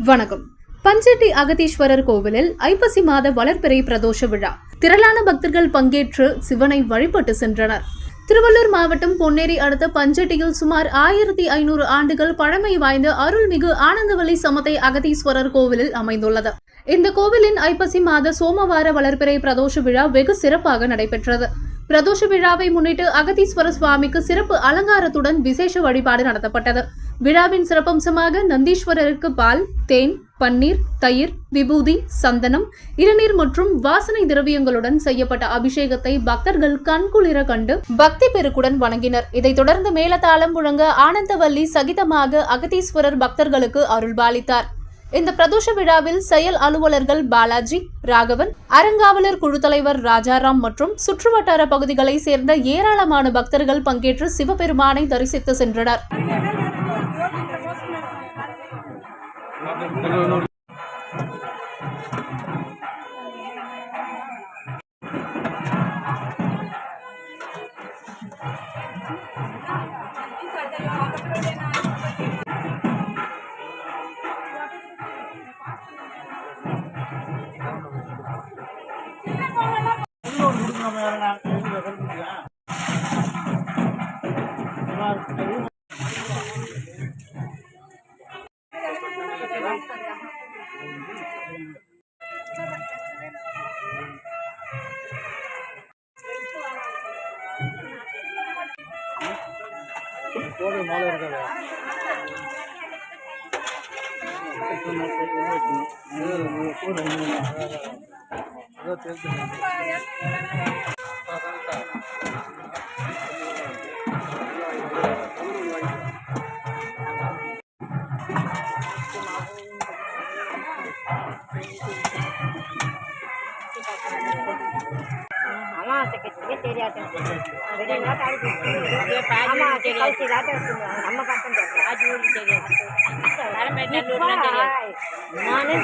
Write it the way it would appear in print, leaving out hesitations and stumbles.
வணக்கம். பஞ்சட்டி அகதீஸ்வரர் கோவிலில் ஐப்பசி மாத வளர்பிறை பிரதோஷ விழா. திரளான பக்தர்கள் பங்கேற்று சிவனை வழிபட்டு சென்றனர். திருவள்ளூர் மாவட்டம் பொன்னேரி அடுத்த பஞ்சட்டியில் சுமார் 1500 ஆண்டுகள் பழமை வாய்ந்த அருள்மிகு ஆனந்தவல்லி சமத்தை அகதீஸ்வரர் கோவிலில் அமைந்துள்ளது. இந்த கோவிலின் ஐப்பசி மாத சோமவார வளர்பிறை பிரதோஷ விழா வெகு சிறப்பாக நடைபெற்றது. பிரதோஷ விழாவை முன்னிட்டு அகதீஸ்வர சுவாமிக்கு சிறப்பு அலங்காரத்துடன் விசேஷ வழிபாடு நடத்தப்பட்டது. விழாவின் சிறப்பம்சமாக நந்தீஸ்வரருக்கு பால், தேன், பன்னீர், தயிர், விபூதி, சந்தனம், இளநீர் மற்றும் வாசனை திரவியங்களுடன் செய்யப்பட்ட அபிஷேகத்தை பக்தர்கள் கண்குளிர கண்டு பக்தி பெருக்குடன் வணங்கினர். இதைத் தொடர்ந்து மேளதாளம் முழங்க ஆனந்தவல்லி சகிதமாக அகதீஸ்வரர் பக்தர்களுக்கு அருள்பாலித்தார். இந்த பிரதோஷ விழாவில் செயல் அலுவலர்கள் பாலாஜி, ராகவன், அறங்காவலர் குழு தலைவர் ராஜாராம் மற்றும் சுற்றுவட்டார பகுதிகளை சேர்ந்த ஏராளமான பக்தர்கள் பங்கேற்று சிவபெருமானை தரிசித்து சென்றனர். தெரியாது நானும்